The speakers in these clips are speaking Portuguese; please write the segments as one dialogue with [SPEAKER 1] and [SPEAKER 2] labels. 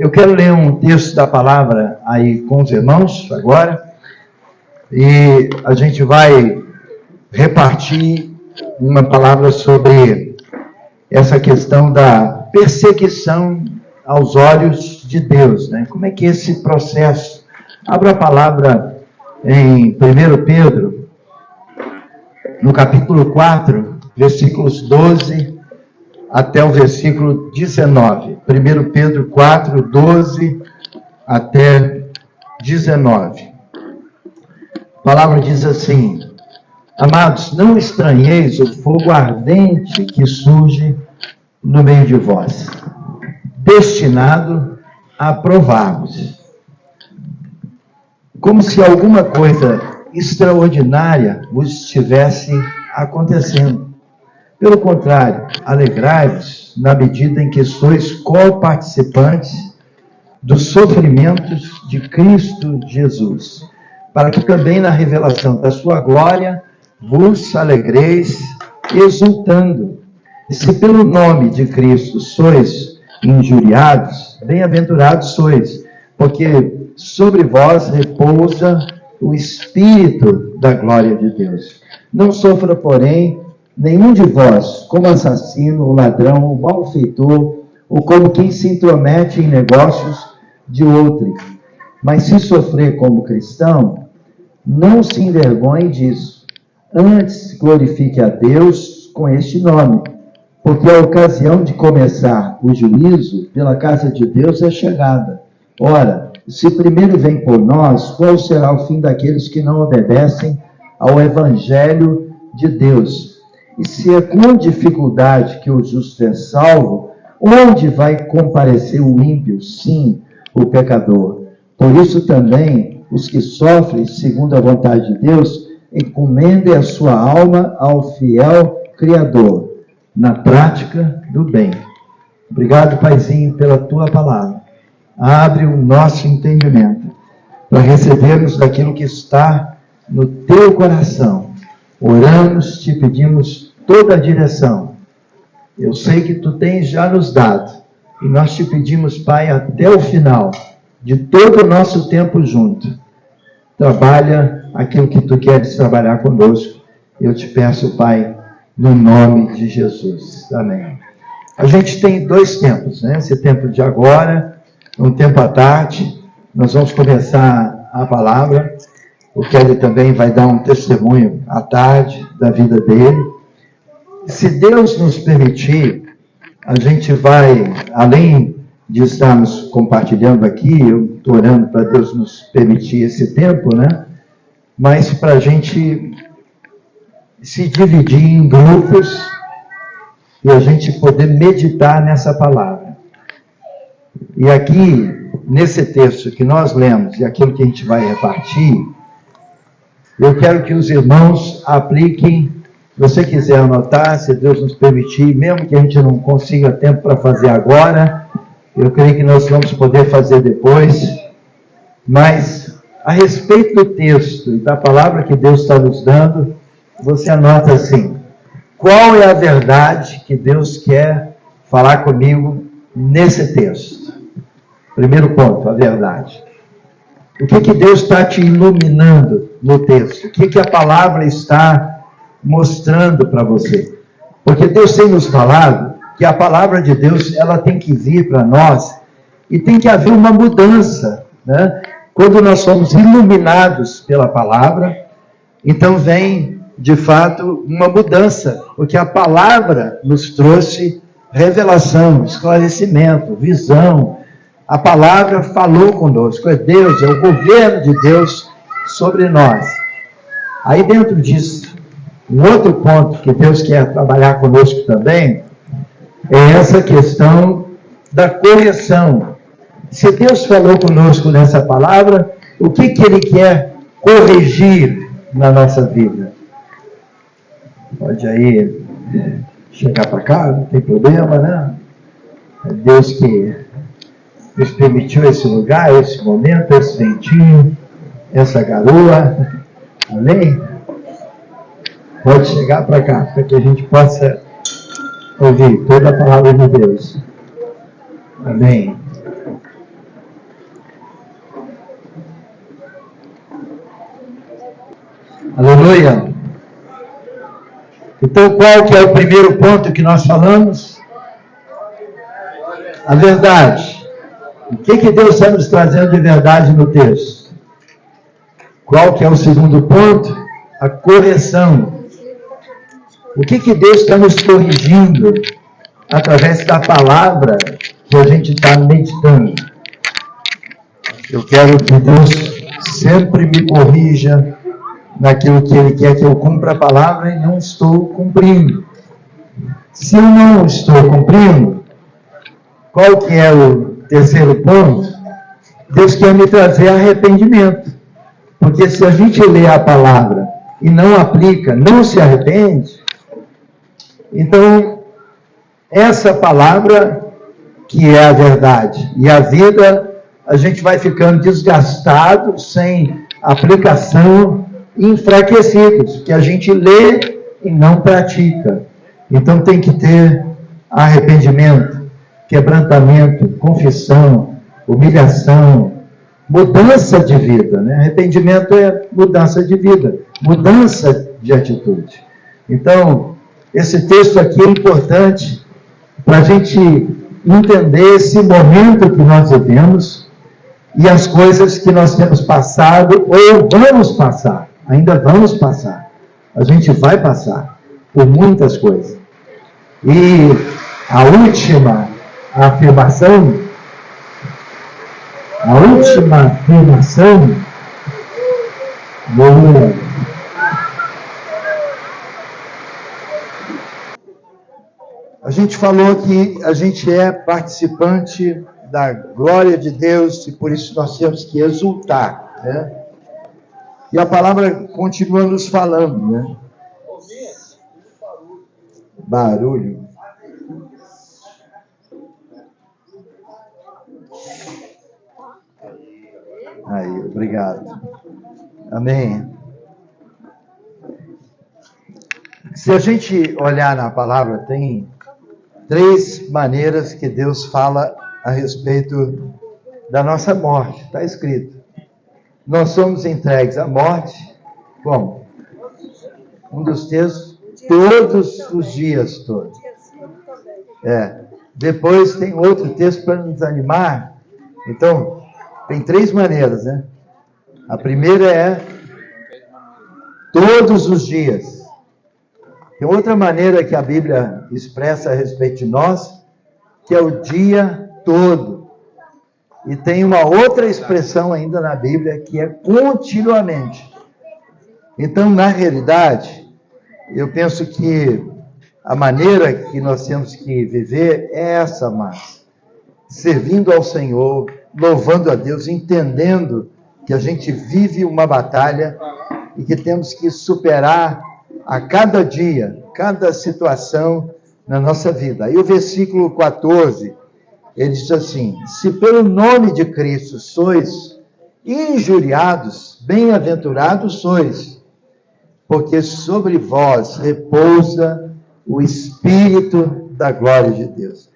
[SPEAKER 1] Eu quero ler um texto da palavra aí com os irmãos agora, e a gente vai repartir uma palavra sobre essa questão da perseguição aos olhos de Deus, né? Como é que esse processo... Abra a palavra em 1 Pedro, no capítulo 4, versículos 12 até o versículo 19. 1 Pedro 4, 12 até 19. A palavra diz assim: Amados, não estranheis o fogo ardente que surge no meio de vós, destinado a provar-vos, como se alguma coisa extraordinária vos estivesse acontecendo. Pelo contrário, alegrai-vos na medida em que sois co-participantes dos sofrimentos de Cristo Jesus, para que também na revelação da sua glória vos alegreis exultando. E se pelo nome de Cristo sois injuriados, bem-aventurados sois, porque sobre vós repousa o Espírito da glória de Deus. Não sofra, porém, nenhum de vós como assassino, ou ladrão, ou malfeitor, ou como quem se intromete em negócios de outro. Mas se sofrer como cristão, não se envergonhe disso. Antes glorifique a Deus com este nome, porque a ocasião de começar o juízo pela casa de Deus é chegada. Ora, se primeiro vem por nós, qual será o fim daqueles que não obedecem ao Evangelho de Deus? E se é com dificuldade que o justo é salvo, onde vai comparecer o ímpio? Sim, o pecador. Por isso também, os que sofrem segundo a vontade de Deus, encomendem a sua alma ao fiel Criador, na prática do bem. Obrigado, Paizinho, pela tua palavra. Abre o nosso entendimento para recebermos daquilo que está no teu coração. Oramos, te pedimos toda a direção. Eu sei que tu tens já nos dado, e nós te pedimos, Pai, até o final de todo o nosso tempo junto. Trabalha aquilo que tu queres trabalhar conosco. Eu te peço, Pai, no nome de Jesus. Amém. A gente tem dois tempos, né? Esse tempo de agora, um tempo à tarde, nós vamos começar a palavra. O Kelly também vai dar um testemunho à tarde da vida dele. Se Deus nos permitir, a gente vai, além de estarmos compartilhando aqui, eu estou orando para Deus nos permitir esse tempo, né? Mas para a gente se dividir em grupos e a gente poder meditar nessa palavra. E aqui, nesse texto que nós lemos e aquilo que a gente vai repartir, eu quero que os irmãos apliquem. Se você quiser anotar, se Deus nos permitir, mesmo que a gente não consiga tempo para fazer agora, eu creio que nós vamos poder fazer depois. Mas, a respeito do texto e da palavra que Deus está nos dando, você anota assim: qual é a verdade que Deus quer falar comigo nesse texto? Primeiro ponto, a verdade. O que Deus está te iluminando no texto? O que a palavra está mostrando para você? Porque Deus tem nos falado que a palavra de Deus, ela tem que vir para nós e tem que haver uma mudança, né? Quando nós somos iluminados pela palavra, então vem, de fato, uma mudança, porque a palavra nos trouxe revelação, esclarecimento, visão. A palavra falou conosco, é Deus, é o governo de Deus sobre nós. Aí dentro disso, um outro ponto que Deus quer trabalhar conosco também, é essa questão da correção. Se Deus falou conosco nessa palavra, o que Ele quer corrigir na nossa vida? Pode aí chegar para cá, não tem problema, né? É Deus que nos permitiu esse lugar, esse momento, esse ventinho, essa garoa. Amém? Pode chegar para cá, para que a gente possa ouvir toda a palavra de Deus. Amém. Aleluia. Então, qual que é o primeiro ponto que nós falamos? A verdade. O que Deus está nos trazendo de verdade no texto? Qual que é o segundo ponto? A correção. O que Deus está nos corrigindo através da palavra que a gente está meditando? Eu quero que Deus sempre me corrija naquilo que Ele quer que eu cumpra a palavra e não estou cumprindo. Se eu não estou cumprindo, qual que é o terceiro ponto? Deus quer me trazer arrependimento. Porque se a gente lê a palavra e não aplica, não se arrepende, então essa palavra que é a verdade e a vida, a gente vai ficando desgastado, sem aplicação, enfraquecidos, que a gente lê e não pratica. Então tem que ter arrependimento, quebrantamento, confissão, humilhação, mudança de vida, né? Arrependimento é mudança de vida, mudança de atitude. Então, esse texto aqui é importante para a gente entender esse momento que nós vivemos e as coisas que nós temos passado ou vamos passar. Ainda vamos passar. A gente vai passar por muitas coisas. E a última afirmação, a gente falou que a gente é participante da glória de Deus e por isso nós temos que exultar, né? E a palavra continua nos falando, né? Barulho. Aí, obrigado. Amém. Se a gente olhar na palavra, tem 3 maneiras que Deus fala a respeito da nossa morte. Está escrito. Nós somos entregues à morte, como? Um dos textos, todos os dias, todos. Depois tem outro texto para nos animar. Então, tem 3 maneiras, né? A primeira é todos os dias. Tem outra maneira que a Bíblia expressa a respeito de nós, que é o dia todo. E tem uma outra expressão ainda na Bíblia, que é continuamente. Então, na realidade, eu penso que a maneira que nós temos que viver é essa, mas servindo ao Senhor, louvando a Deus, entendendo que a gente vive uma batalha e que temos que superar a cada dia, cada situação na nossa vida. Aí o versículo 14, ele diz assim: se pelo nome de Cristo sois injuriados, bem-aventurados sois, porque sobre vós repousa o Espírito da glória de Deus.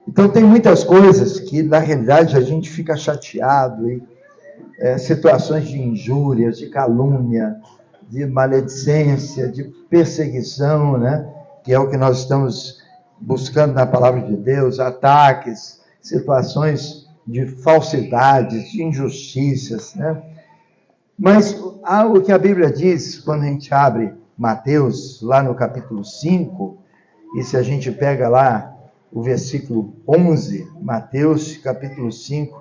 [SPEAKER 1] Então tem muitas coisas que na realidade a gente fica chateado, situações de injúrias, de calúnia, de maledicência, de perseguição, né? Que é o que nós estamos buscando na palavra de Deus, ataques, situações de falsidades, de injustiças, né? Mas o que a Bíblia diz, quando a gente abre Mateus, lá no capítulo 5, e se a gente pega lá o versículo 11, Mateus capítulo 5,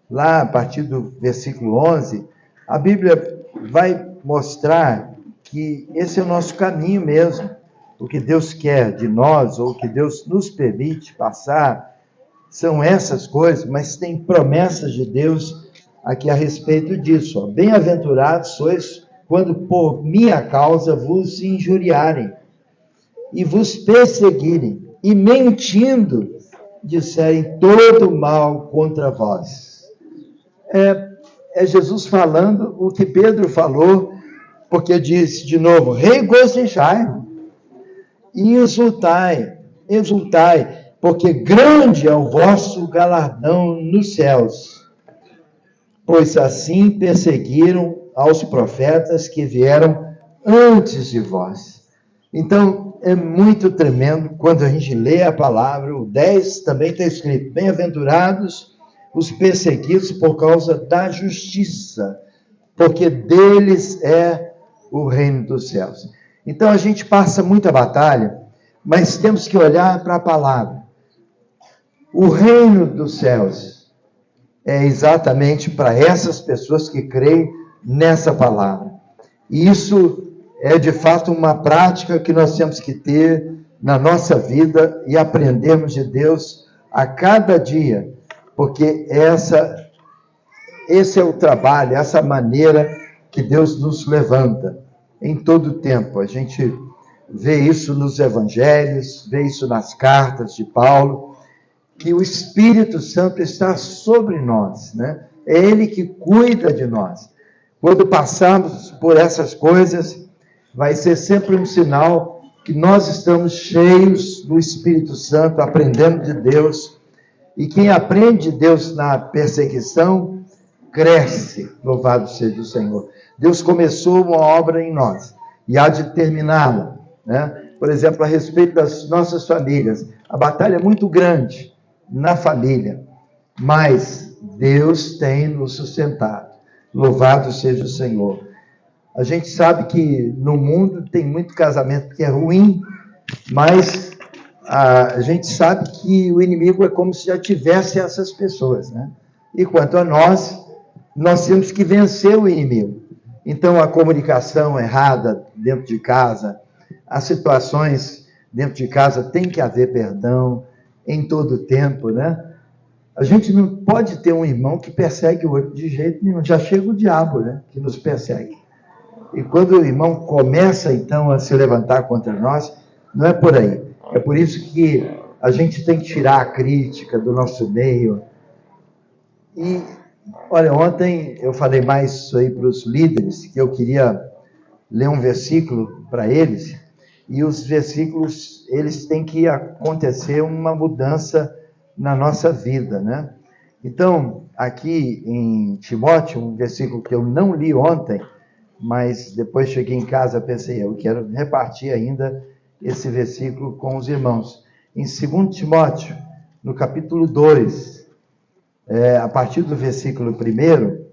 [SPEAKER 1] lá a partir do versículo 11, a Bíblia vai mostrar que esse é o nosso caminho mesmo. O que Deus quer de nós, ou o que Deus nos permite passar, são essas coisas, mas tem promessas de Deus aqui a respeito disso. Bem-aventurados sois quando por minha causa vos injuriarem e vos perseguirem, e mentindo disserem todo mal contra vós. É Jesus falando o que Pedro falou, porque disse de novo: regozijai e exultai, porque grande é o vosso galardão nos céus, pois assim perseguiram aos profetas que vieram antes de vós. Então, é muito tremendo quando a gente lê a palavra. O 10 também está escrito: bem-aventurados os perseguidos por causa da justiça, porque deles é o reino dos céus. Então, a gente passa muita batalha, mas temos que olhar para a palavra. O reino dos céus é exatamente para essas pessoas que creem nessa palavra. E isso é de fato uma prática que nós temos que ter na nossa vida e aprendermos de Deus a cada dia, porque esse é o trabalho, essa maneira que Deus nos levanta em todo o tempo. A gente vê isso nos evangelhos, vê isso nas cartas de Paulo, que o Espírito Santo está sobre nós, né? É Ele que cuida de nós. Quando passamos por essas coisas, vai ser sempre um sinal que nós estamos cheios do Espírito Santo, aprendendo de Deus. E quem aprende de Deus na perseguição, cresce. Louvado seja o Senhor. Deus começou uma obra em nós e há de terminá-la, né? Por exemplo, a respeito das nossas famílias. A batalha é muito grande na família, mas Deus tem nos sustentado. Louvado seja o Senhor. A gente sabe que no mundo tem muito casamento que é ruim, mas a gente sabe que o inimigo é como se já tivesse essas pessoas, né? E quanto a nós temos que vencer o inimigo. Então, a comunicação errada dentro de casa, as situações dentro de casa, tem que haver perdão em todo o tempo, né? A gente não pode ter um irmão que persegue o outro de jeito nenhum. Já chega o diabo, né, que nos persegue. E quando o irmão começa, então, a se levantar contra nós, não é por aí. É por isso que a gente tem que tirar a crítica do nosso meio. E, olha, ontem eu falei mais isso aí para os líderes, que eu queria ler um versículo para eles, e os versículos, eles têm que acontecer uma mudança na nossa vida, né? Então, aqui em Timóteo, um versículo que eu não li ontem, mas depois cheguei em casa, pensei, eu quero repartir ainda esse versículo com os irmãos. Em 2 Timóteo, no capítulo 2, a partir do versículo 1,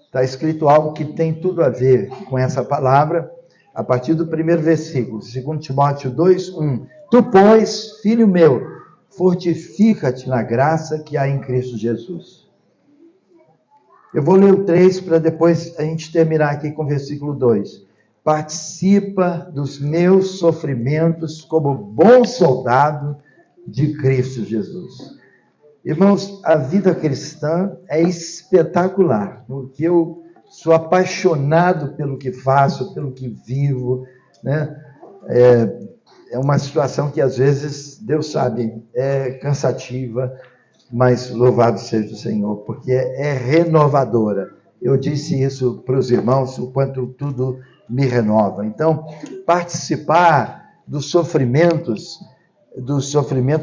[SPEAKER 1] está escrito algo que tem tudo a ver com essa palavra, a partir do primeiro versículo, 2 Timóteo 2, 1. Tu, pois, filho meu, fortifica-te na graça que há em Cristo Jesus. Eu vou ler o 3 para depois a gente terminar aqui com o versículo 2. Participa dos meus sofrimentos como bom soldado de Cristo Jesus. Irmãos, a vida cristã é espetacular, porque eu sou apaixonado pelo que faço, pelo que vivo, né? É uma situação que às vezes, Deus sabe, é cansativa, mas louvado seja o Senhor, porque é renovadora. Eu disse isso para os irmãos, o quanto tudo me renova. Então, participar dos sofrimentos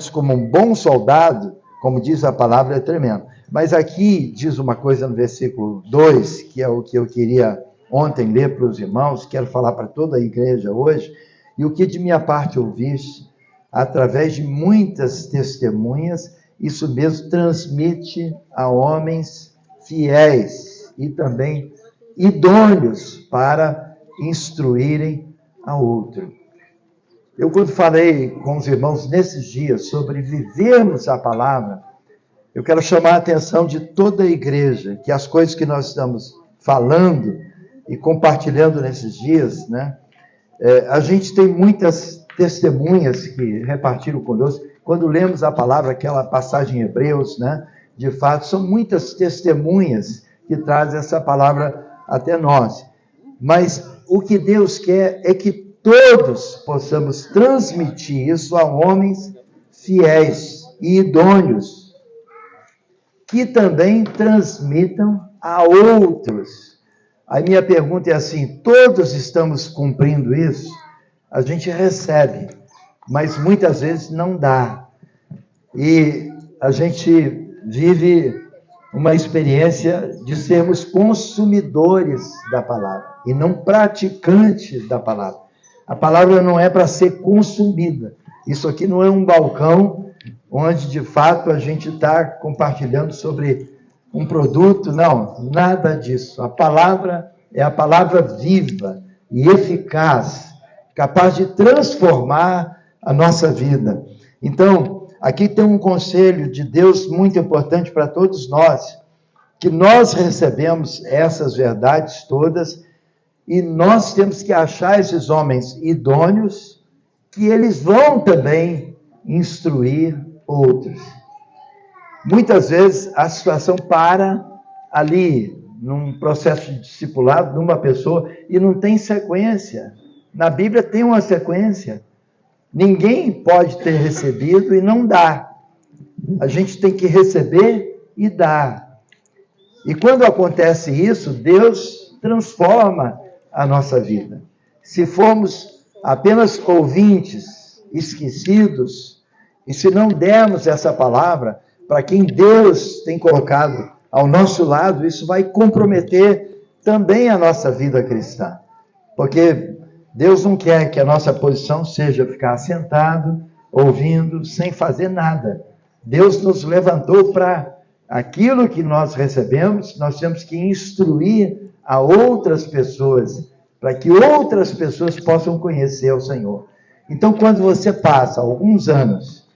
[SPEAKER 1] como um bom soldado, como diz a palavra, é tremendo. Mas aqui diz uma coisa no versículo 2, que é o que eu queria ontem ler para os irmãos, quero falar para toda a igreja hoje, e o que de minha parte ouviste, através de muitas testemunhas, isso mesmo transmite a homens fiéis e também idôneos para instruírem a outro. Eu, quando falei com os irmãos nesses dias sobre vivermos a palavra, eu quero chamar a atenção de toda a igreja, que as coisas que nós estamos falando e compartilhando nesses dias, né? A gente tem muitas testemunhas que repartiram conosco. Quando lemos a palavra, aquela passagem em Hebreus, né? De fato, são muitas testemunhas que trazem essa palavra até nós. Mas o que Deus quer é que todos possamos transmitir isso a homens fiéis e idôneos, que também transmitam a outros. A minha pergunta é assim: todos estamos cumprindo isso? A gente recebe, mas muitas vezes não dá. E a gente vive uma experiência de sermos consumidores da palavra e não praticantes da palavra. A palavra não é para ser consumida. Isso aqui não é um balcão onde, de fato, a gente está compartilhando sobre um produto. Não, nada disso. A palavra é a palavra viva e eficaz, capaz de transformar a nossa vida. Então, aqui tem um conselho de Deus muito importante para todos nós, que nós recebemos essas verdades todas e nós temos que achar esses homens idôneos, que eles vão também instruir outros. Muitas vezes a situação para ali, num processo de discipulado de uma pessoa, e não tem sequência. Na Bíblia tem uma sequência. Ninguém pode ter recebido e não dar. A gente tem que receber e dar. E quando acontece isso, Deus transforma a nossa vida. Se formos apenas ouvintes, esquecidos, e se não dermos essa palavra para quem Deus tem colocado ao nosso lado, isso vai comprometer também a nossa vida cristã. Porque Deus não quer que a nossa posição seja ficar sentado, ouvindo, sem fazer nada. Deus nos levantou para aquilo que nós recebemos, nós temos que instruir a outras pessoas, para que outras pessoas possam conhecer o Senhor. Então, quando você passa alguns anos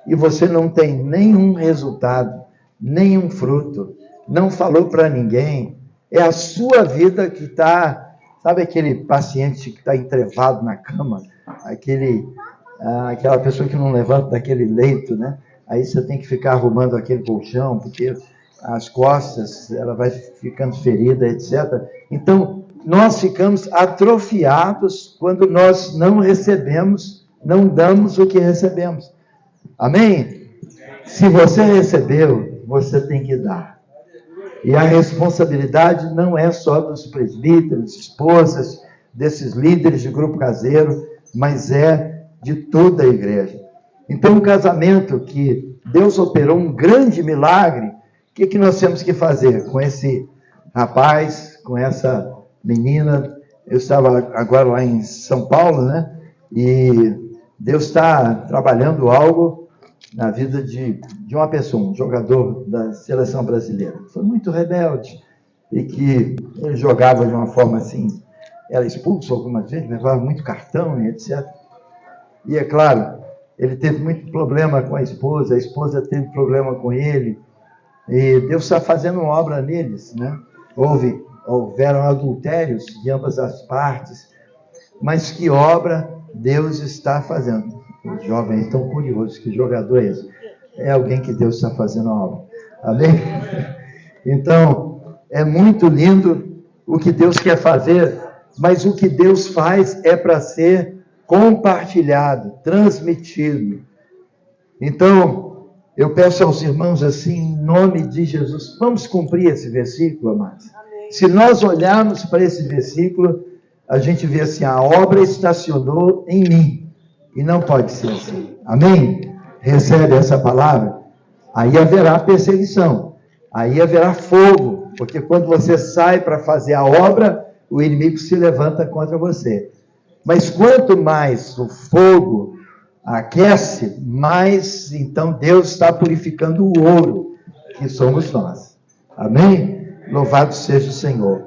[SPEAKER 1] e você não tem nenhum resultado, nenhum fruto, não falou para ninguém, é a sua vida que está... Sabe aquele paciente que está entrevado na cama? Aquela pessoa que não levanta daquele leito, né? Aí você tem que ficar arrumando aquele colchão, porque as costas, ela vai ficando ferida, etc. Então, nós ficamos atrofiados quando nós não recebemos, não damos o que recebemos. Amém? Se você recebeu, você tem que dar. E a responsabilidade não é só dos presbíteros, esposas, desses líderes de grupo caseiro, mas é de toda a igreja. Então, um casamento que Deus operou um grande milagre, o que nós temos que fazer com esse rapaz, com essa menina? Eu estava agora lá em São Paulo, né? E Deus está trabalhando algo na vida de uma pessoa, um jogador da seleção brasileira. Foi muito rebelde e que ele jogava de uma forma assim, era expulso algumas vezes, levava muito cartão e etc. E é claro, ele teve muito problema com a esposa teve problema com ele, e Deus está fazendo uma obra neles, né? Houveram adultérios de ambas as partes, mas que obra Deus está fazendo? Os jovens estão curiosos, que jogador é esse? É alguém que Deus está fazendo a obra. Amém? Então, é muito lindo o que Deus quer fazer, mas o que Deus faz é para ser compartilhado, transmitido. Então, eu peço aos irmãos assim, em nome de Jesus, vamos cumprir esse versículo, amados. Se nós olharmos para esse versículo, a gente vê assim, a obra estacionou em mim. E não pode ser assim. Amém? Recebe essa palavra? Aí haverá perseguição. Aí haverá fogo. Porque quando você sai para fazer a obra, o inimigo se levanta contra você. Mas quanto mais o fogo aquece, mais então Deus está purificando o ouro, que somos nós. Amém? Louvado seja o Senhor.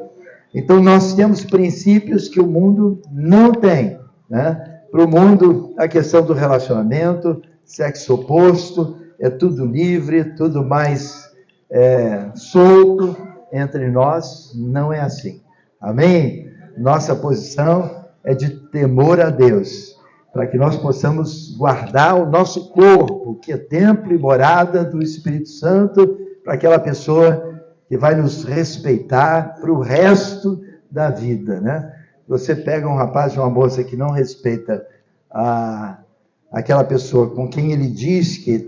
[SPEAKER 1] Então nós temos princípios que o mundo não tem, né? Para o mundo, a questão do relacionamento, sexo oposto, é tudo livre, tudo mais solto entre nós, não é assim. Amém? Nossa posição é de temor a Deus, para que nós possamos guardar o nosso corpo, que é templo e morada do Espírito Santo, para aquela pessoa que vai nos respeitar para o resto da vida, né? Você pega um rapaz ou uma moça que não respeita aquela pessoa com quem ele diz que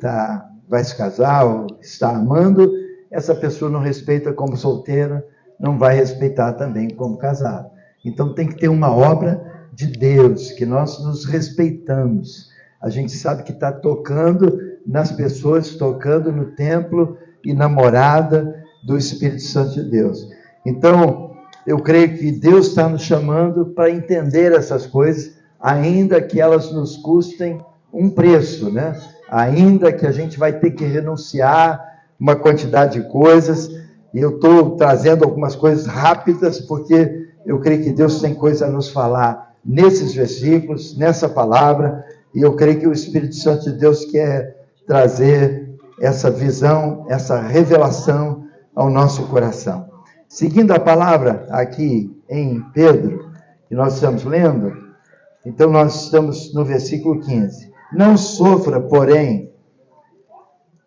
[SPEAKER 1] vai se casar ou está amando, essa pessoa não respeita como solteira, não vai respeitar também como casado. Então tem que ter uma obra de Deus, que nós nos respeitamos. A gente sabe que está tocando nas pessoas, tocando no templo, e namorada do Espírito Santo de Deus. Então, eu creio que Deus está nos chamando para entender essas coisas, ainda que elas nos custem um preço, né? Ainda que a gente vai ter que renunciar uma quantidade de coisas, e eu estou trazendo algumas coisas rápidas, porque eu creio que Deus tem coisa a nos falar nesses versículos, nessa palavra, e eu creio que o Espírito Santo de Deus quer trazer essa visão, essa revelação ao nosso coração. Seguindo a palavra aqui em Pedro, que nós estamos lendo, então nós estamos no versículo 15. Não sofra, porém,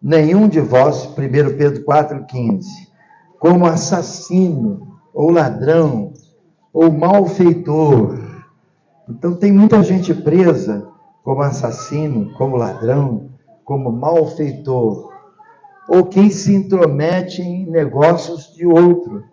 [SPEAKER 1] nenhum de vós, 1 Pedro 4,15, como assassino, ou ladrão, ou malfeitor. Então tem muita gente presa como assassino, como ladrão, como malfeitor, ou quem se intromete em negócios de outro.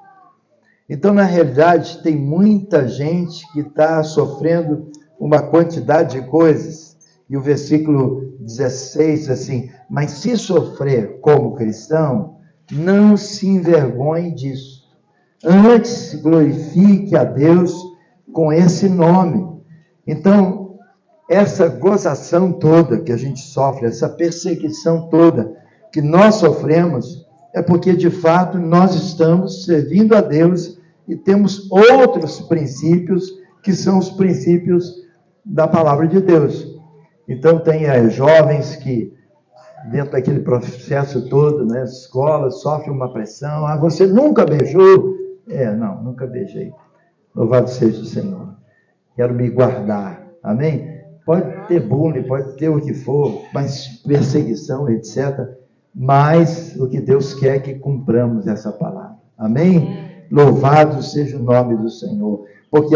[SPEAKER 1] Então, na realidade, tem muita gente que está sofrendo uma quantidade de coisas. E o versículo 16, assim, mas se sofrer como cristão, não se envergonhe disso. Antes, glorifique a Deus com esse nome. Então, essa gozação toda que a gente sofre, essa perseguição toda que nós sofremos, é porque, de fato, nós estamos servindo a Deus e temos outros princípios que são os princípios da palavra de Deus. Então, tem jovens que, dentro daquele processo todo, né, escola, sofrem uma pressão. Ah, você nunca beijou? Não, nunca beijei. Louvado seja o Senhor. Quero me guardar. Amém? Pode ter bullying, pode ter o que for, mas perseguição, etc. Mas o que Deus quer é que cumpramos essa palavra. Amém? Louvado seja o nome do Senhor. Porque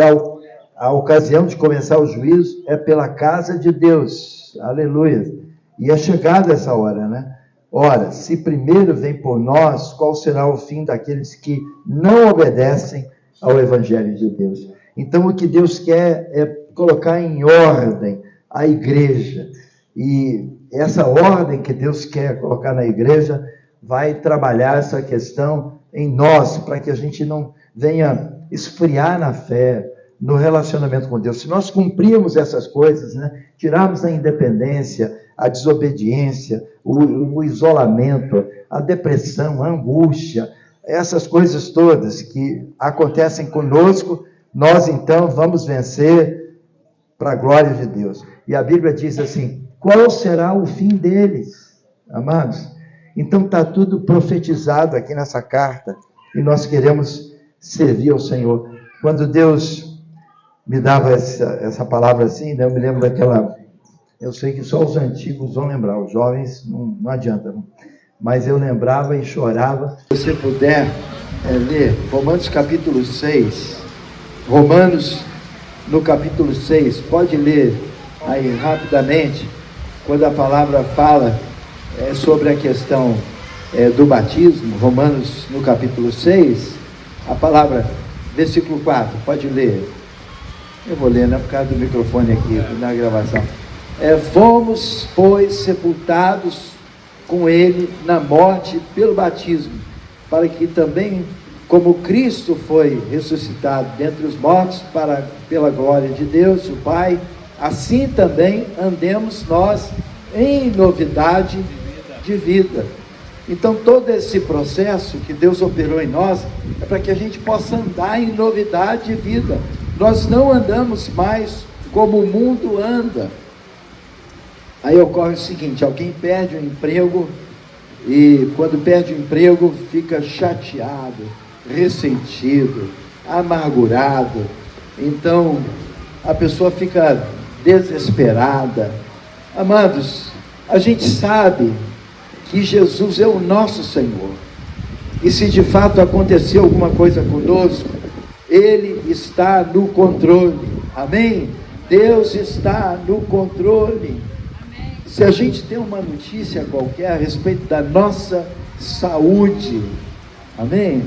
[SPEAKER 1] a ocasião de começar o juízo é pela casa de Deus. Aleluia. E é chegada essa hora, né? Ora, se primeiro vem por nós, qual será o fim daqueles que não obedecem ao Evangelho de Deus? Então, o que Deus quer é colocar em ordem a igreja. E essa ordem que Deus quer colocar na igreja vai trabalhar essa questão em nós, para que a gente não venha esfriar na fé, no relacionamento com Deus. Se nós cumprirmos essas coisas, né, tirarmos a independência, a desobediência, o isolamento, a depressão, a angústia, essas coisas todas que acontecem conosco, nós então vamos vencer para a glória de Deus. E a Bíblia diz assim, qual será o fim deles, amados? Então está tudo profetizado aqui nessa carta, e nós queremos servir ao Senhor. Quando Deus me dava essa palavra assim, né, eu me lembro daquela... Eu sei que só os antigos vão lembrar, os jovens não adianta. Não. Mas eu lembrava e chorava. Se você puder ler Romanos capítulo 6, Romanos no capítulo 6, pode ler aí rapidamente, quando a palavra fala sobre a questão do batismo, Romanos no capítulo 6, a palavra, versículo 4, pode ler. Eu vou ler, né, por causa do microfone aqui, na gravação. Fomos, pois, sepultados com ele na morte pelo batismo, para que também, como Cristo foi ressuscitado dentre os mortos pela glória de Deus, o Pai, assim também andemos nós em novidade de vida. Então, todo esse processo que Deus operou em nós, é para que a gente possa andar em novidade de vida. Nós não andamos mais como o mundo anda. Aí ocorre o seguinte, alguém perde o emprego, e quando perde o emprego, fica chateado, ressentido, amargurado. Então, a pessoa fica desesperada. Amados, a gente sabe que Jesus é o nosso Senhor. E se de fato aconteceu alguma coisa conosco, Ele está no controle. Amém? Deus está no controle. Se a gente tem uma notícia qualquer a respeito da nossa saúde, amém?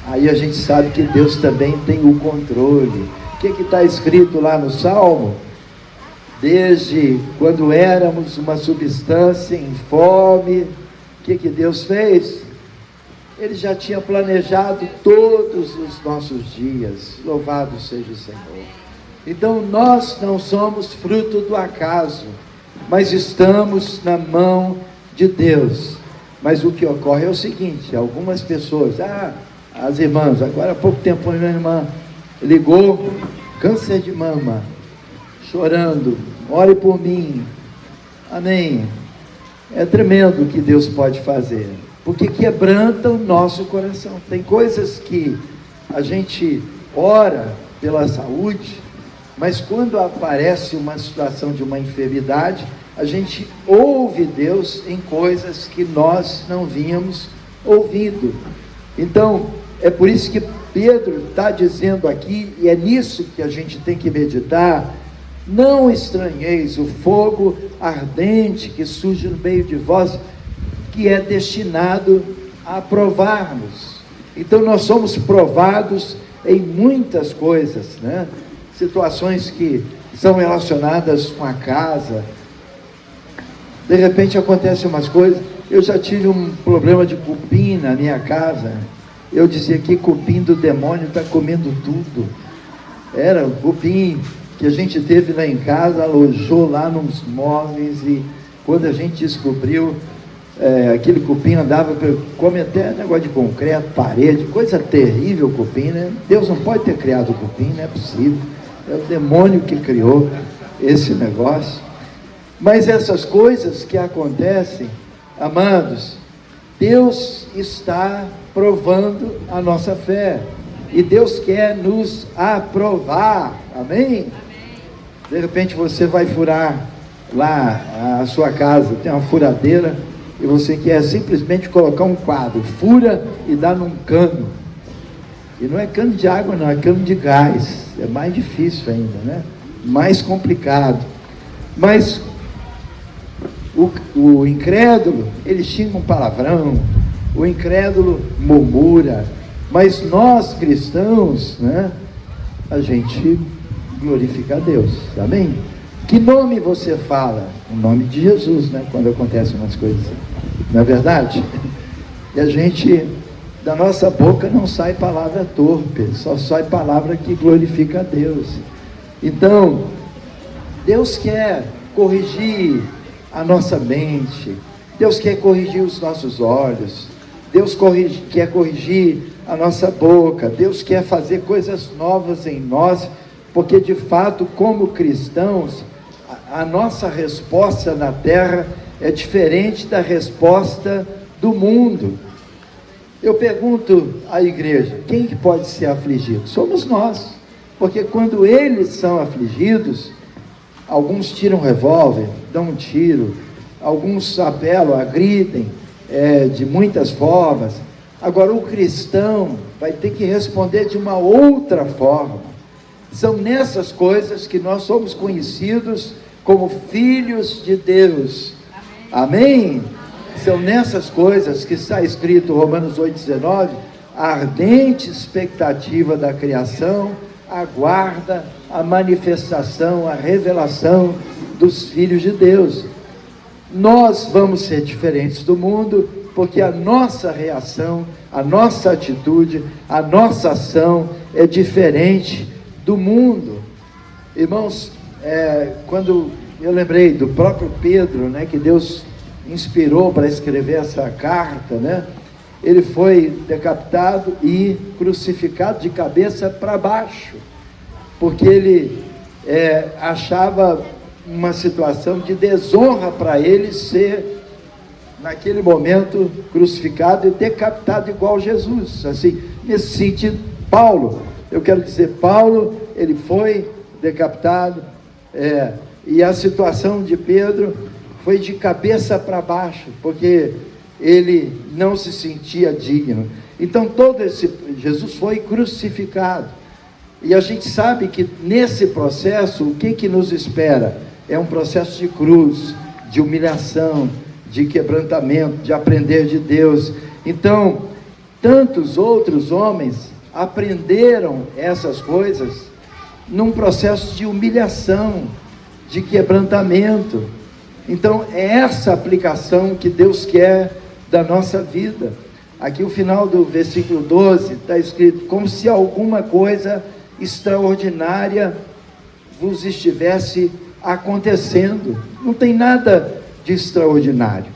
[SPEAKER 1] Aí a gente sabe que Deus também tem o controle. O que está escrito lá no Salmo? Desde quando éramos uma substância informe, que Deus fez? Ele já tinha planejado todos os nossos dias. Louvado seja o Senhor. Então nós não somos fruto do acaso, mas estamos na mão de Deus. Mas o que ocorre é o seguinte: algumas pessoas, as irmãs, agora há pouco tempo minha irmã ligou, câncer de mama, chorando, ore por mim. Amém. É tremendo o que Deus pode fazer, porque quebranta o nosso coração. Tem coisas que a gente ora pela saúde, mas quando aparece uma situação de uma enfermidade, a gente ouve Deus em coisas que nós não vínhamos ouvindo. Então, é por isso que Pedro está dizendo aqui, e é nisso que a gente tem que meditar: não estranheis o fogo ardente que surge no meio de vós, que é destinado a provar-nos. Então nós somos provados em muitas coisas, né? Situações que são relacionadas com a casa. De repente acontecem umas coisas. Eu já tive um problema de cupim na minha casa. Eu dizia que cupim do demônio está comendo tudo. Era o cupim que a gente teve lá em casa, alojou lá nos móveis, e quando a gente descobriu, aquele cupim andava, come até negócio de concreto, parede, coisa terrível o cupim, né? Deus não pode ter criado o cupim, não é possível. É o demônio que criou esse negócio. Mas essas coisas que acontecem, amados, Deus está provando a nossa fé, e Deus quer nos aprovar. Amém? De repente você vai furar lá a sua casa, tem uma furadeira, e você quer simplesmente colocar um quadro, fura e dá num cano. E não é cano de água não, é cano de gás. É mais difícil ainda, né? Mais complicado. Mas o incrédulo, ele xinga um palavrão, o incrédulo murmura, mas nós cristãos, né, a gente glorifica a Deus. Amém? Que nome você fala? O nome de Jesus, né? Quando acontecem umas coisas assim, não é verdade? E a gente, da nossa boca não sai palavra torpe, só sai palavra que glorifica a Deus. Então, Deus quer corrigir a nossa mente, Deus quer corrigir os nossos olhos, Deus quer corrigir a nossa boca, Deus quer fazer coisas novas em nós, porque de fato, como cristãos, a nossa resposta na terra é diferente da resposta do mundo. Eu pergunto à igreja: quem que pode ser afligido? Somos nós, porque quando eles são afligidos, alguns tiram um revólver, dão um tiro, alguns apelam, agridem, de muitas formas. Agora o cristão vai ter que responder de uma outra forma. São nessas coisas que nós somos conhecidos como filhos de Deus. Amém? São nessas coisas que está escrito, Romanos 8,19, a ardente expectativa da criação aguarda a manifestação, a revelação dos filhos de Deus. Nós vamos ser diferentes do mundo, porque a nossa reação, a nossa atitude, a nossa ação é diferente do mundo. Irmãos, quando eu lembrei do próprio Pedro, né, que Deus inspirou para escrever essa carta, né? Ele foi decapitado e crucificado de cabeça para baixo, porque ele achava uma situação de desonra para ele ser, naquele momento, crucificado e decapitado igual Jesus. Assim, nesse sentido, Paulo, eu quero dizer, Paulo, ele foi decapitado, e a situação de Pedro foi de cabeça para baixo, porque ele não se sentia digno. Então Jesus foi crucificado, e a gente sabe que nesse processo, o que nos espera? É um processo de cruz, de humilhação, de quebrantamento, de aprender de Deus. Então, tantos outros homens aprenderam essas coisas num processo de humilhação, de quebrantamento. Então é essa aplicação que Deus quer da nossa vida. Aqui o final do versículo 12 está escrito: como se alguma coisa extraordinária vos estivesse acontecendo. Não tem nada de extraordinário.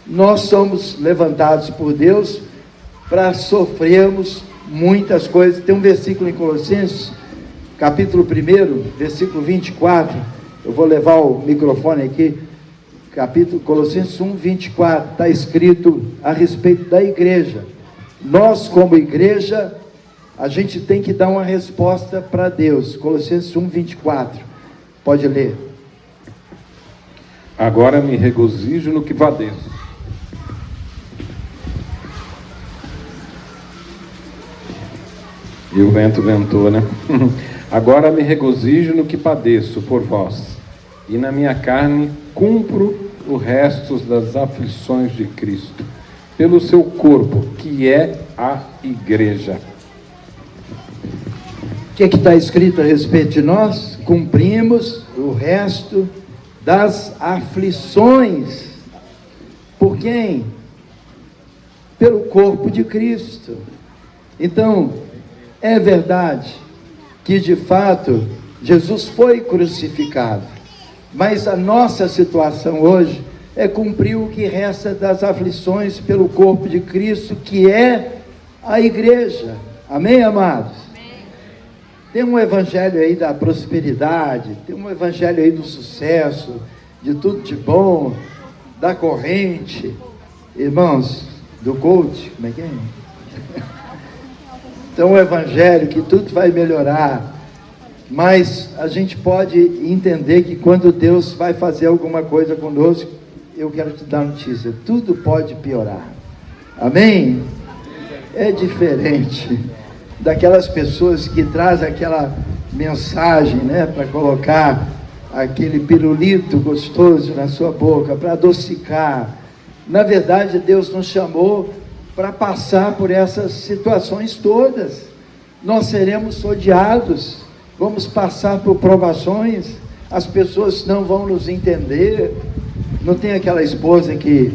[SPEAKER 1] Nós somos levantados por Deus para sofrermos muitas coisas. Tem um versículo em Colossenses, capítulo 1, versículo 24. Eu vou levar o microfone aqui. Colossenses 1, 24, está escrito a respeito da igreja. Nós, como igreja, a gente tem que dar uma resposta para Deus. Colossenses 1, 24. Pode ler.
[SPEAKER 2] Agora me regozijo no que padeço. E o vento ventou, né? Agora me regozijo no que padeço por vós, e na minha carne cumpro o resto das aflições de Cristo, pelo seu corpo, que é a igreja.
[SPEAKER 1] O que está escrito a respeito de nós? Cumprimos o resto das aflições. Por quem? Pelo corpo de Cristo. Então, é verdade que de fato Jesus foi crucificado, mas a nossa situação hoje é cumprir o que resta das aflições pelo corpo de Cristo, que é a igreja. Amém, amados? Amém. Tem um evangelho aí da prosperidade, tem um evangelho aí do sucesso, de tudo de bom, da corrente, irmãos, do coach, como é que é? Então, o evangelho que tudo vai melhorar, mas a gente pode entender que quando Deus vai fazer alguma coisa conosco, eu quero te dar notícia, tudo pode piorar. Amém? É diferente daquelas pessoas que trazem aquela mensagem, né, para colocar aquele pirulito gostoso na sua boca, para adocicar. Na verdade, Deus nos chamou para passar por essas situações todas. Nós seremos odiados, vamos passar por provações, as pessoas não vão nos entender. Não tem aquela esposa que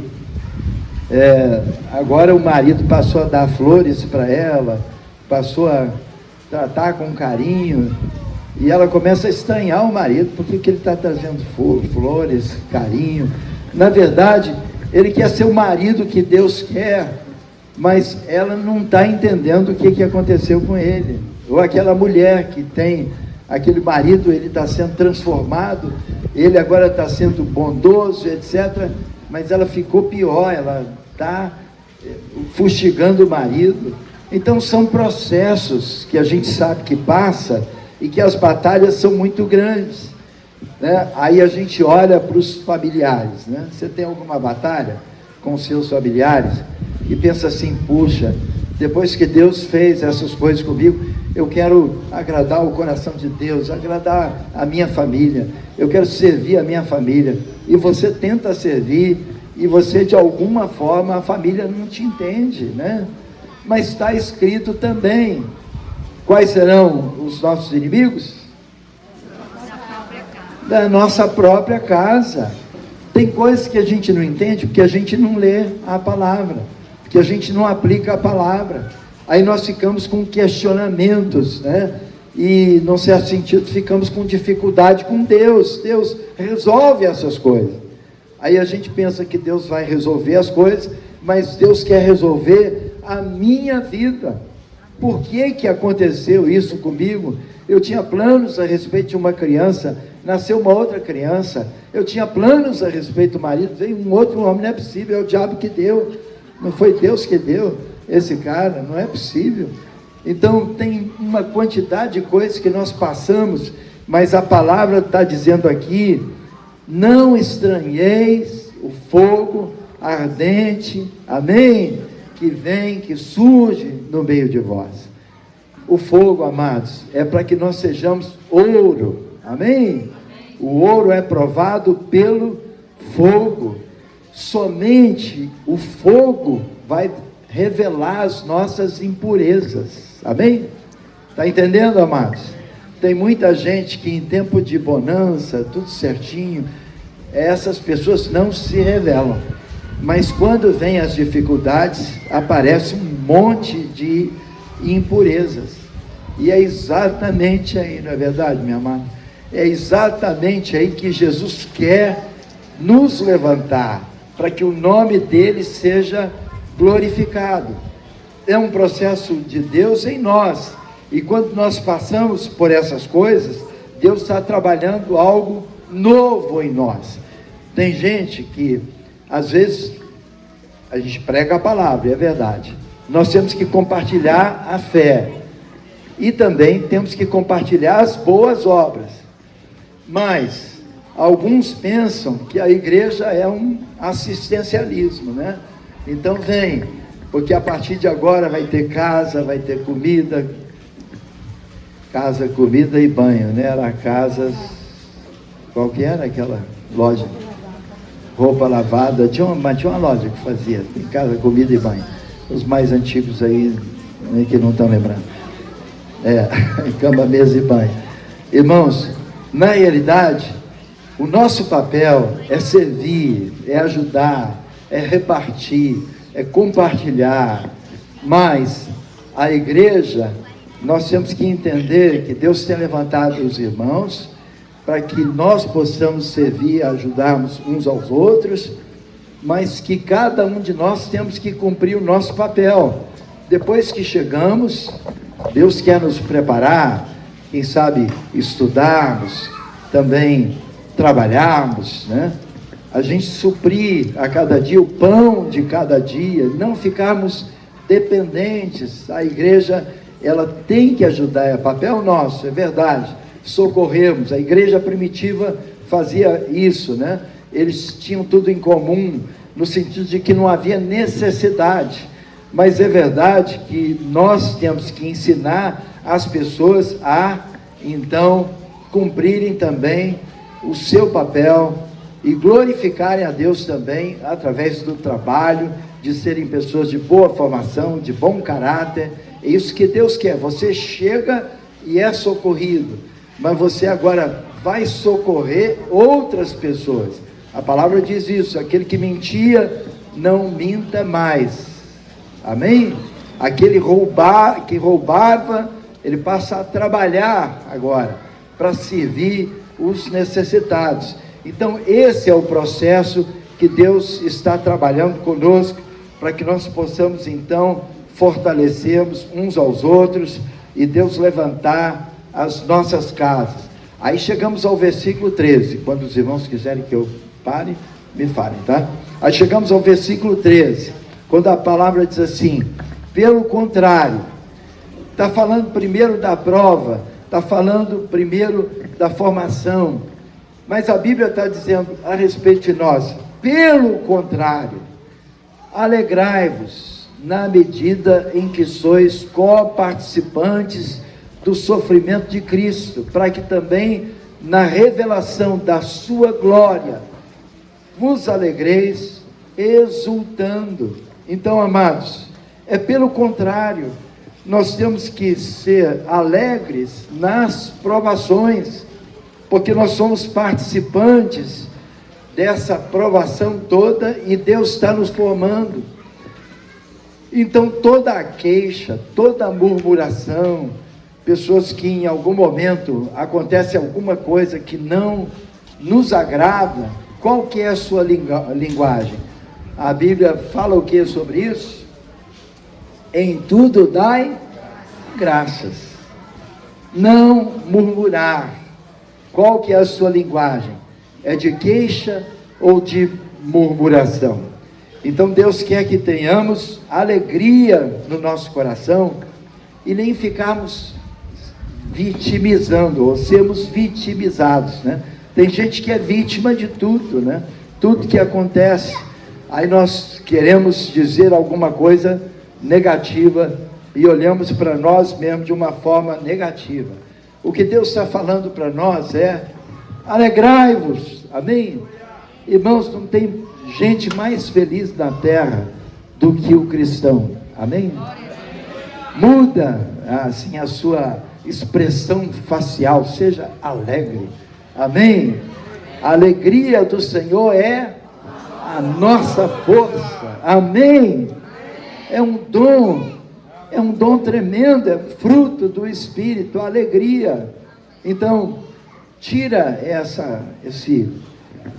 [SPEAKER 1] agora o marido passou a dar flores para ela, passou a tratar com carinho, e ela começa a estranhar o marido, porque que ele está trazendo flores, carinho. Na verdade, ele quer ser o marido que Deus quer, mas ela não está entendendo o que aconteceu com ele. Ou aquela mulher que tem aquele marido, ele está sendo transformado, ele agora está sendo bondoso, etc. Mas ela ficou pior, ela está fustigando o marido. Então são processos que a gente sabe que passa e que as batalhas são muito grandes, né? Aí a gente olha para os familiares, né? Você tem alguma batalha com seus familiares e pensa assim: puxa, depois que Deus fez essas coisas comigo, eu quero agradar o coração de Deus, agradar a minha família, eu quero servir a minha família. E você tenta servir, e você, de alguma forma, a família não te entende, né? Mas está escrito também, quais serão os nossos inimigos? Da nossa própria casa. Tem coisas que a gente não entende, porque a gente não lê a palavra, porque a gente não aplica a palavra. Aí nós ficamos com questionamentos, né? E, num certo sentido, ficamos com dificuldade com Deus. Deus resolve essas coisas. Aí a gente pensa que Deus vai resolver as coisas, mas Deus quer resolver a minha vida. Por que aconteceu isso comigo? Eu tinha planos a respeito de uma criança, nasceu uma outra criança. Eu tinha planos a respeito do marido, veio um outro homem. Não é possível, é o diabo que deu, não foi Deus que deu esse cara, não é possível. Então tem uma quantidade de coisas que nós passamos, mas a palavra está dizendo aqui: não estranheis o fogo ardente, amém, que vem, que surge no meio de vós. O fogo, amados, é para que nós sejamos ouro, amém? O ouro é provado pelo fogo. Somente o fogo vai revelar as nossas impurezas, amém? Está entendendo, amados? Tem muita gente que em tempo de bonança, tudo certinho, essas pessoas não se revelam. Mas quando vem as dificuldades, aparece um monte de impurezas. E é exatamente aí, não é verdade, minha amada? É exatamente aí que Jesus quer nos levantar, para que o nome dele seja glorificado. É um processo de Deus em nós. E quando nós passamos por essas coisas, Deus está trabalhando algo novo em nós. Tem gente que, às vezes, a gente prega a palavra, é verdade. Nós temos que compartilhar a fé. E também temos que compartilhar as boas obras. Mas alguns pensam que a igreja é um assistencialismo, né? Então vem, porque a partir de agora vai ter casa, vai ter comida. Casa, comida e banho, né? Era Casas... Qual que era aquela loja? Roupa lavada. Tinha uma loja que fazia. Tem casa, comida e banho. Os mais antigos aí, né, que não estão lembrando. Cama, mesa e banho. Irmãos, na realidade, o nosso papel é servir, é ajudar, é repartir, é compartilhar. Mas a igreja, nós temos que entender que Deus tem levantado os irmãos para que nós possamos servir, ajudarmos uns aos outros, mas que cada um de nós temos que cumprir o nosso papel. Depois que chegamos, Deus quer nos preparar, quem sabe estudarmos, também trabalharmos, né? A gente suprir a cada dia o pão de cada dia, não ficarmos dependentes. A igreja, ela tem que ajudar, é papel nosso, é verdade, socorrermos. A igreja primitiva fazia isso, né? Eles tinham tudo em comum, no sentido de que não havia necessidade, mas é verdade que nós temos que ensinar as pessoas a, então, cumprirem também o seu papel e glorificarem a Deus também, através do trabalho, de serem pessoas de boa formação, de bom caráter. É isso que Deus quer. Você chega e é socorrido, mas você agora vai socorrer outras pessoas. A palavra diz isso: aquele que mentia, não minta mais. Amém? Aquele que roubava, ele passa a trabalhar agora, para servir os necessitados. Então esse é o processo que Deus está trabalhando conosco, para que nós possamos então fortalecermos uns aos outros, e Deus levantar as nossas casas. Aí chegamos ao versículo 13, quando os irmãos quiserem que eu pare, me falem, tá? Aí chegamos ao versículo 13, quando a palavra diz assim: pelo contrário, está falando primeiro da prova, está falando primeiro da formação, mas a Bíblia está dizendo a respeito de nós: pelo contrário, alegrai-vos na medida em que sois coparticipantes do sofrimento de Cristo, para que também na revelação da sua glória vos alegreis exultando. Então, amados, é pelo contrário, nós temos que ser alegres nas provações, porque nós somos participantes dessa provação toda, e Deus está nos formando. Então toda a queixa, toda a murmuração, pessoas que em algum momento acontece alguma coisa que não nos agrada, qual que é a sua linguagem? A Bíblia fala o que sobre isso? Em tudo dai graças, não murmurar. Qual que é a sua linguagem? É de queixa ou de murmuração? Então Deus quer que tenhamos alegria no nosso coração e nem ficarmos vitimizando ou sermos vitimizados, né? Tem gente que é vítima de tudo, né? Tudo que acontece, aí nós queremos dizer alguma coisa negativa e olhamos para nós mesmos de uma forma negativa. O que Deus está falando para nós é: alegrai-vos, amém? Irmãos, não tem gente mais feliz na terra do que o cristão, amém? Muda assim a sua expressão facial, seja alegre, amém? A alegria do Senhor é a
[SPEAKER 3] a nossa força. Amém? É um dom tremendo, é fruto do Espírito, a alegria. Então, tira esse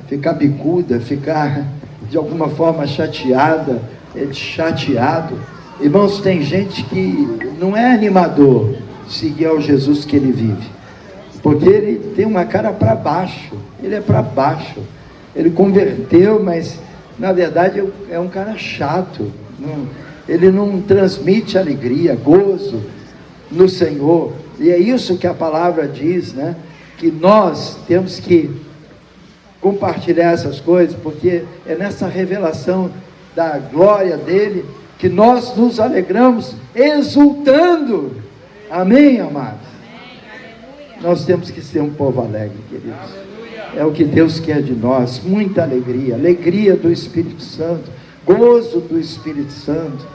[SPEAKER 3] ficar bicuda, ficar de alguma forma chateado. Irmãos, tem gente que não é animador seguir ao Jesus que ele vive, porque ele tem uma cara para baixo, ele é para baixo, ele converteu, mas na verdade é um cara chato, ele não transmite alegria, gozo no Senhor. E é isso que a palavra diz, né? Que nós temos que compartilhar essas coisas, porque é nessa revelação da glória dele que nós nos alegramos, exultando. Amém, amados? Nós temos que ser um povo alegre, queridos. É o que Deus quer de nós, muita alegria, alegria do Espírito Santo, gozo do Espírito Santo.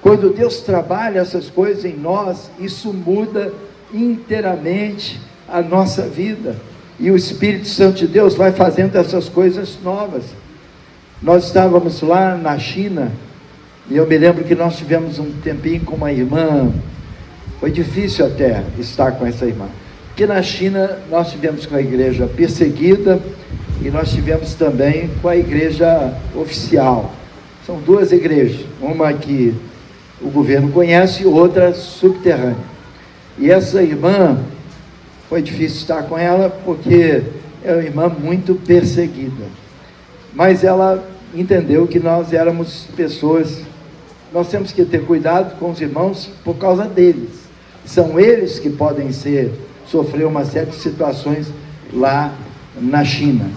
[SPEAKER 3] Quando Deus trabalha essas coisas em nós, isso muda inteiramente a nossa vida, e o Espírito Santo de Deus vai fazendo essas coisas novas. Nós estávamos lá na China, e eu me lembro que nós tivemos um tempinho com uma irmã. Foi difícil até estar com essa irmã, porque na China nós tivemos com a igreja perseguida, e nós tivemos também com a igreja oficial. São duas igrejas, uma que o governo conhece e outra subterrânea. E essa irmã, foi difícil estar com ela, porque é uma irmã muito perseguida, mas ela entendeu que nós éramos pessoas, nós temos que ter cuidado com os irmãos por causa deles, são eles que podem sofrer uma série de situações lá na China.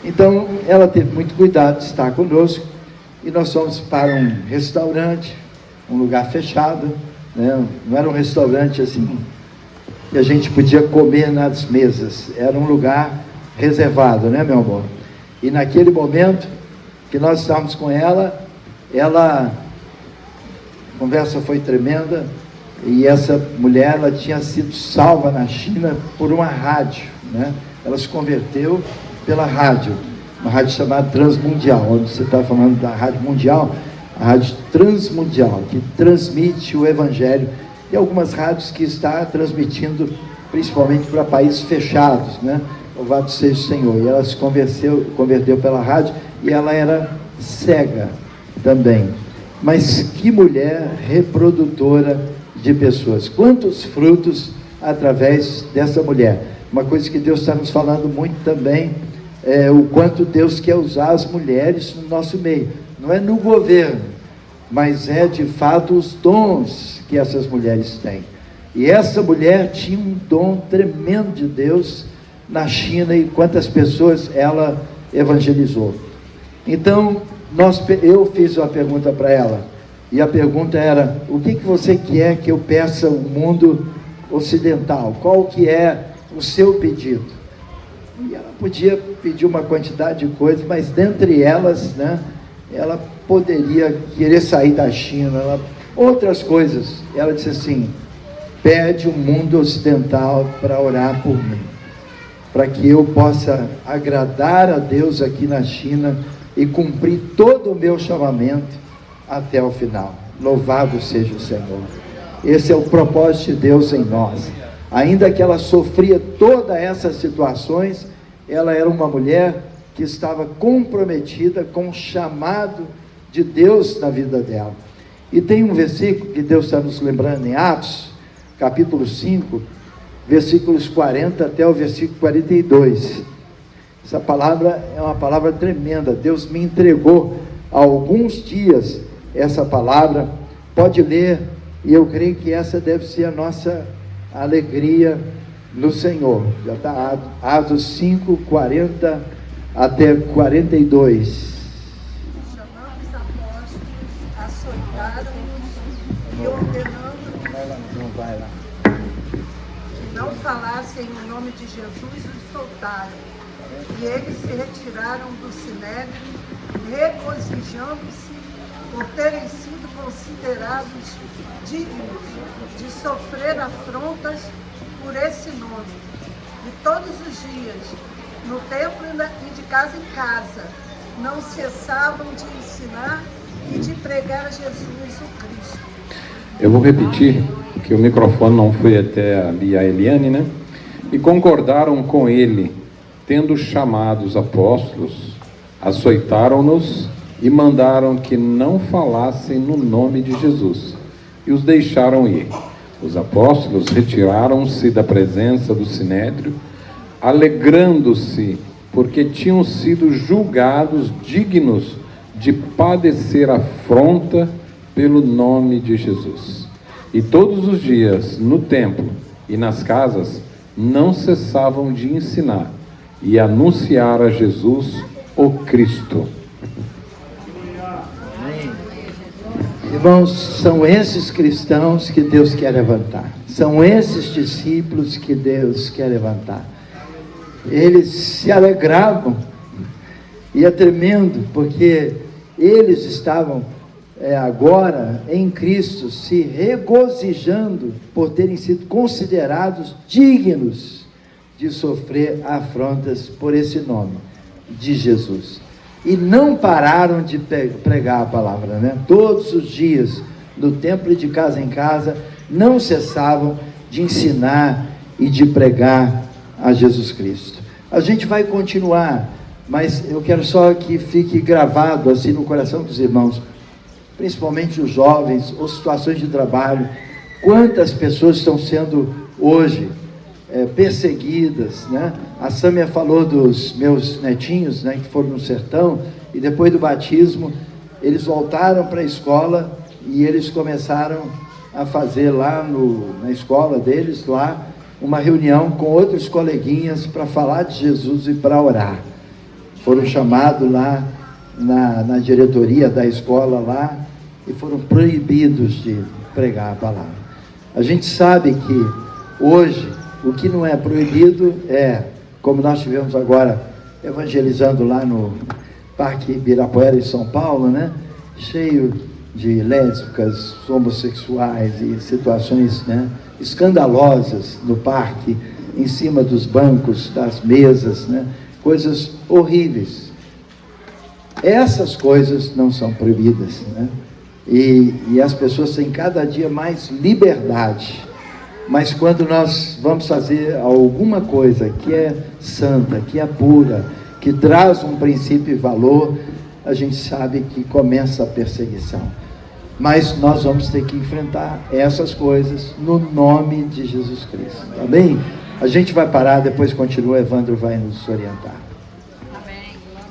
[SPEAKER 3] Então ela teve muito cuidado de estar conosco, e nós fomos para um restaurante, um lugar fechado, né? Não era um restaurante assim que a gente podia comer nas mesas, era um lugar reservado, né, meu amor? E naquele momento que nós estávamos com ela, a conversa foi tremenda, e essa mulher, ela tinha sido salva na China por uma rádio, né? Ela se converteu pela rádio, uma rádio chamada Transmundial, onde você está falando da Rádio Mundial, a Rádio Transmundial, que transmite o Evangelho, e algumas rádios que está transmitindo principalmente para países fechados, né? Louvado seja o Senhor. E ela se converteu pela rádio, e ela era cega também, mas que mulher reprodutora de pessoas, quantos frutos através dessa mulher. Uma coisa que Deus está nos falando muito também, é o quanto Deus quer usar as mulheres no nosso meio, não é no governo, mas é de fato os dons que essas mulheres têm. E essa mulher tinha um dom tremendo de Deus na China, e quantas pessoas ela evangelizou. Então eu fiz uma pergunta para ela, e a pergunta era: o que você quer que eu peça ao mundo ocidental? Qual que é o seu pedido? E ela podia pedir uma quantidade de coisas, mas dentre elas, né, ela poderia querer sair da China, outras coisas. Ela disse assim: pede o mundo ocidental para orar por mim, para que eu possa agradar a Deus aqui na China e cumprir todo o meu chamamento até o final. Louvado seja o Senhor. Esse é o propósito de Deus em nós. Ainda que ela sofria todas essas situações, ela era uma mulher que estava comprometida com o chamado de Deus na vida dela. E tem um versículo que Deus está nos lembrando em Atos, capítulo 5, versículos 40 até o versículo 42. Essa palavra é uma palavra tremenda. Deus me entregou há alguns dias essa palavra. Pode ler, e eu creio que essa deve ser a nossa alegria no Senhor. Já está Atos 5, 40 até 42.
[SPEAKER 4] Chamando os apóstolos, açoitaram-nos e ordenando que não falassem no nome de Jesus, os soltaram. E eles se retiraram do sinédrio, regozijando-se por terem sido considerados dignos de sofrer afrontas por esse nome. E todos os dias, no templo e de casa em casa, não cessavam de ensinar e de pregar a Jesus o Cristo.
[SPEAKER 2] Eu vou repetir, que o microfone não foi até ali a Eliane, né? E concordaram com ele, tendo chamado os apóstolos, açoitaram-nos e mandaram que não falassem no nome de Jesus, e os deixaram ir. Os apóstolos retiraram-se da presença do sinédrio, alegrando-se, porque tinham sido julgados dignos de padecer afronta pelo nome de Jesus. E todos os dias, no templo e nas casas, não cessavam de ensinar e anunciar a Jesus o Cristo.
[SPEAKER 3] Irmãos, são esses cristãos que Deus quer levantar. São esses discípulos que Deus quer levantar. Eles se alegravam, e é tremendo, porque eles estavam agora em Cristo se regozijando por terem sido considerados dignos de sofrer afrontas por esse nome de Jesus. E não pararam de pregar a palavra, né? Todos os dias, no templo e de casa em casa, não cessavam de ensinar e de pregar a Jesus Cristo. A gente vai continuar, mas eu quero só que fique gravado assim no coração dos irmãos, principalmente os jovens, ou situações de trabalho, quantas pessoas estão sendo hoje perseguidas, né? A Sâmia falou dos meus netinhos, né, que foram no sertão, e depois do batismo, eles voltaram para a escola, e eles começaram a fazer lá na escola deles, lá, uma reunião com outros coleguinhas para falar de Jesus e para orar. Foram chamados lá na diretoria da escola lá, e foram proibidos de pregar a palavra. A gente sabe que hoje o que não é proibido como nós tivemos agora evangelizando lá no Parque Ibirapuera em São Paulo, né? Cheio de lésbicas, homossexuais e situações, né, escandalosas no parque, em cima dos bancos, das mesas, né? Coisas horríveis. Essas coisas não são proibidas, né? E as pessoas têm cada dia mais liberdade. Mas quando nós vamos fazer alguma coisa que é santa, que é pura, que traz um princípio e valor, a gente sabe que começa a perseguição. Mas nós vamos ter que enfrentar essas coisas no nome de Jesus Cristo. Tá bem? A gente vai parar, depois continua, Evandro vai nos orientar.